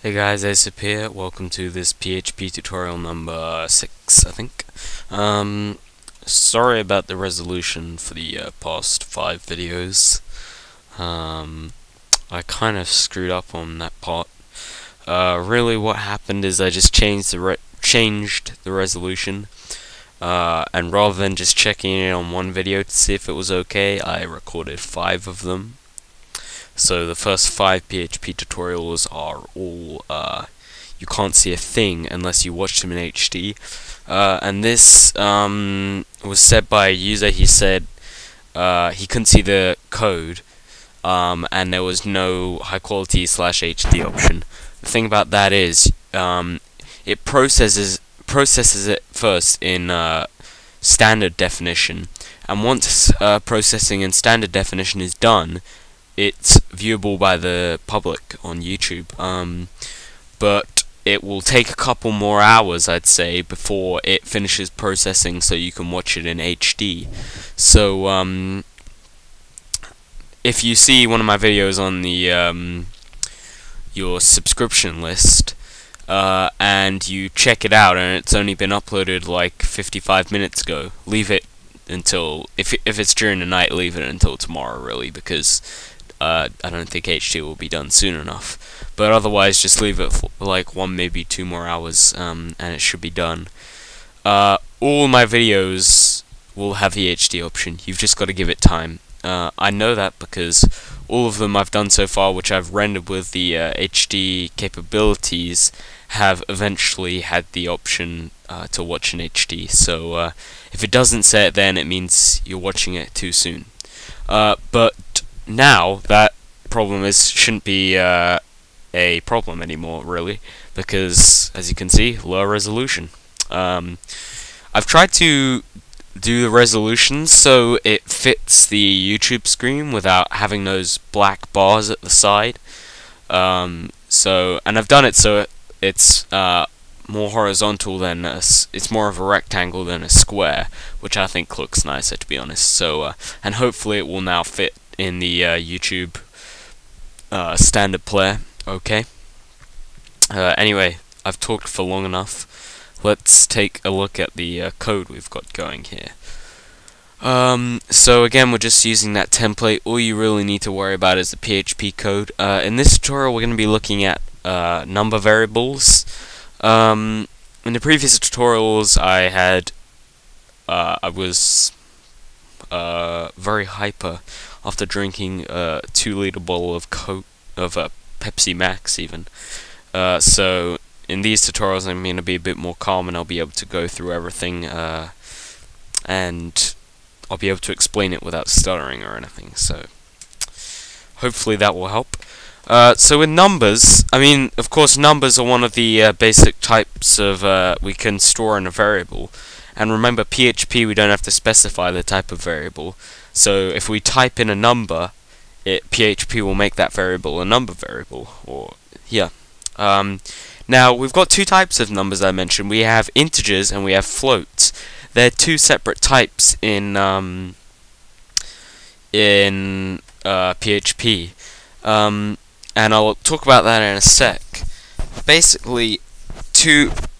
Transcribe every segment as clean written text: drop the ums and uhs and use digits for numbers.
Hey guys, Asap here. Welcome to this PHP tutorial number 6, I think. Sorry about the resolution for the past 5 videos. I kind of screwed up on that part. Really what happened is I just changed the resolution. And rather than just checking it on one video to see if it was okay, I recorded 5 of them. So the first 5 PHP tutorials are all, you can't see a thing unless you watch them in HD. And this was said by a user. He said he couldn't see the code, and there was no high quality /HD option. The thing about that is it processes it first in standard definition, and once processing in standard definition is done, it's viewable by the public on YouTube, but it will take a couple more hours, I'd say, before it finishes processing so you can watch it in HD. So if you see one of my videos on the your subscription list, and you check it out and it's only been uploaded like 55 minutes ago, leave it until, if it's during the night, leave it until tomorrow, really, because I don't think HD will be done soon enough. But otherwise, just leave it for like 1, maybe 2 more hours, and it should be done. All my videos will have the HD option. You've just got to give it time. I know that because all of them I've done so far, which I've rendered with the HD capabilities, have eventually had the option to watch in HD. So if it doesn't say it then, it means you're watching it too soon. But now that problem shouldn't be a problem anymore, really, because as you can see, lower resolution. I've tried to do the resolution so it fits the YouTube screen without having those black bars at the side. And I've done it so it's more horizontal than it's more of a rectangle than a square, which I think looks nicer, to be honest. So and hopefully it will now fit in the YouTube standard player. Okay. Anyway, I've talked for long enough. Let's take a look at the code we've got going here. So again, we're just using that template. All you really need to worry about is the PHP code. In this tutorial, we're going to be looking at number variables. In the previous tutorials, I was very hyper after drinking a 2-liter bottle of Pepsi Max, even. So in these tutorials, I'm going to be a bit more calm, and I'll be able to go through everything, and I'll be able to explain it without stuttering or anything. So hopefully that will help. So in numbers, I mean, of course, numbers are one of the basic types of we can store in a variable. And remember, PHP, we don't have to specify the type of variable. So if we type in a number, PHP will make that variable a number variable. Or yeah. Now we've got 2 types of numbers I mentioned. We have integers and we have floats. They're 2 separate types in PHP. And I'll talk about that in a sec. Basically,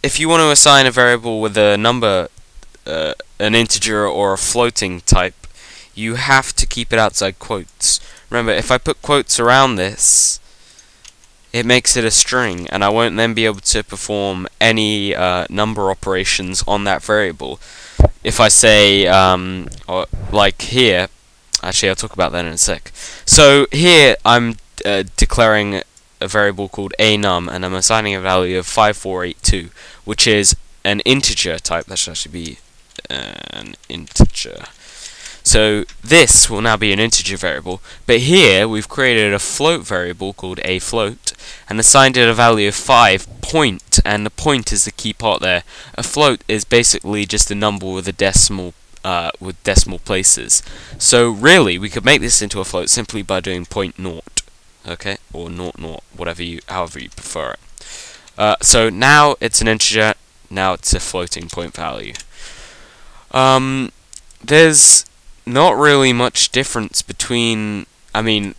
if you want to assign a variable with a number, an integer or a floating type, you have to keep it outside quotes. Remember, if I put quotes around this, it makes it a string, and I won't then be able to perform any number operations on that variable. If I say, like here, actually I'll talk about that in a sec. So here I'm declaring a variable called anum, and I'm assigning a value of 5482, which is an integer type. That should actually be an integer. So this will now be an integer variable, but here we've created a float variable called a float and assigned it a value of 5 point, and the point is the key part there. A float is basically just a number with a decimal places. So really, we could make this into a float simply by doing point naught, okay, or naught, however you prefer it. So now it's an integer. Now it's a floating point value. There's not really much difference between, I mean,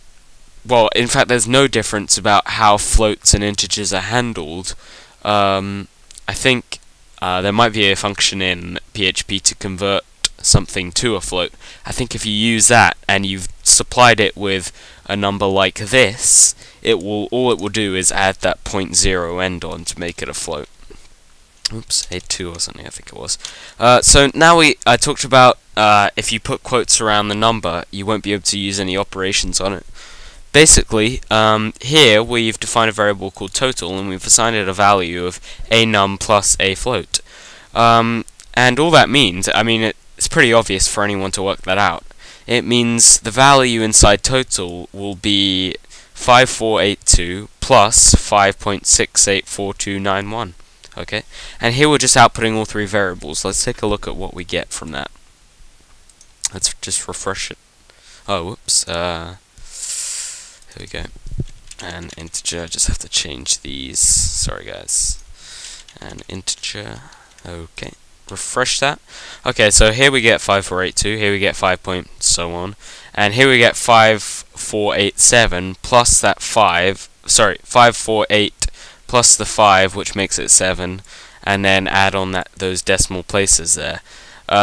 well, in fact, there's no difference about how floats and integers are handled. I think there might be a function in PHP to convert something to a float. I think if you use that and you've supplied it with a number like this, all it will do is add that 0.0 end on to make it a float. Oops, A2 or something, I think it was. So now I talked about if you put quotes around the number, you won't be able to use any operations on it. Basically, here we've defined a variable called total, and we've assigned it a value of a num plus a float. And all that means, I mean, it's pretty obvious for anyone to work that out. It means the value inside total will be 5482 plus 5.684291. Okay, and here we're just outputting all three variables. Let's take a look at what we get from that. Let's just refresh it. Oh, whoops. Here we go. And integer. Just have to change these. Sorry, guys. And integer. Okay. Refresh that. Okay, so here we get 5482. Here we get 5 point so on, and here we get 5487 plus that 548 plus the 5, which makes it 7, and then add on those decimal places there.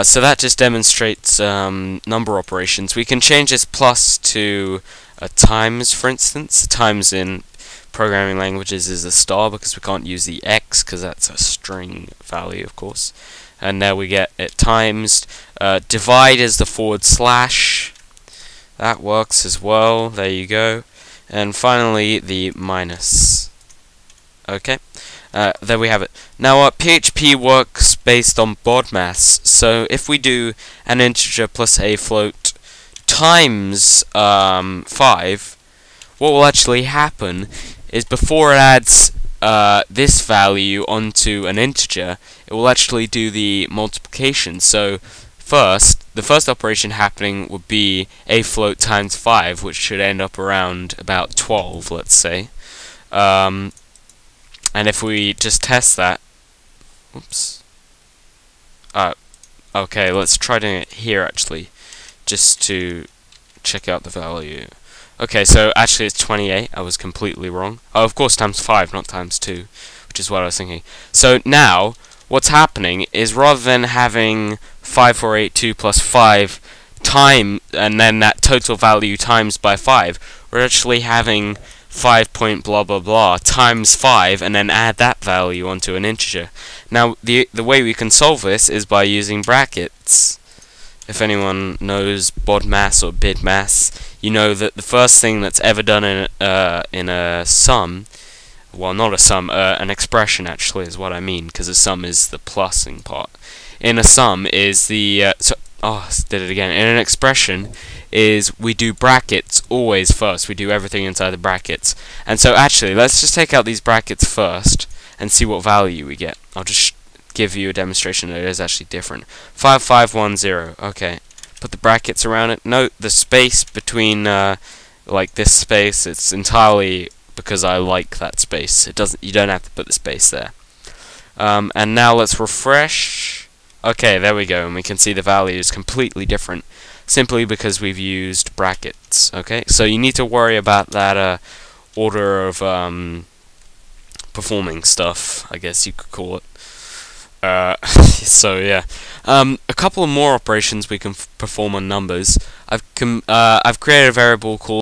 So that just demonstrates number operations. We can change this plus to a times, for instance. Times in programming languages is a star because we can't use the x because that's a string value, of course. And there we get it times. Divide is the /. That works as well. There you go. And finally the minus. Okay, there we have it. Now, PHP works based on BODMAS, so if we do an integer plus a float times 5, what will actually happen is before it adds this value onto an integer, it will actually do the multiplication. So the first operation happening would be a float times 5, which should end up around about 12, let's say. And if we just test that, oops. Okay, let's try doing it here actually, just to check out the value. Okay, so actually it's 28. I was completely wrong. Oh, of course, times 5, not times 2, which is what I was thinking. So now, what's happening is rather than having 5482 plus 5 and then that total value times by 5, we're actually having 5 point blah blah blah times 5 and then add that value onto an integer. Now the way we can solve this is by using brackets. If anyone knows BODMAS or BIDMAS, you know that the first thing that's ever done in a sum, well, not a sum, an expression actually is what I mean, because a sum is the plusing part. In a sum is the did it again. In an expression is we do brackets always first. We do everything inside the brackets. And so actually, let's just take out these brackets first and see what value we get. I'll just give you a demonstration that it is actually different. 5510. Okay. Put the brackets around it. Note the space between like this space. It's entirely because I like that space. You don't have to put the space there. And now let's refresh. Okay, there we go, and we can see the value is completely different, simply because we've used brackets. Okay, so you need to worry about that order of performing stuff, I guess you could call it. So yeah, a couple of more operations we can perform on numbers. I've created a variable called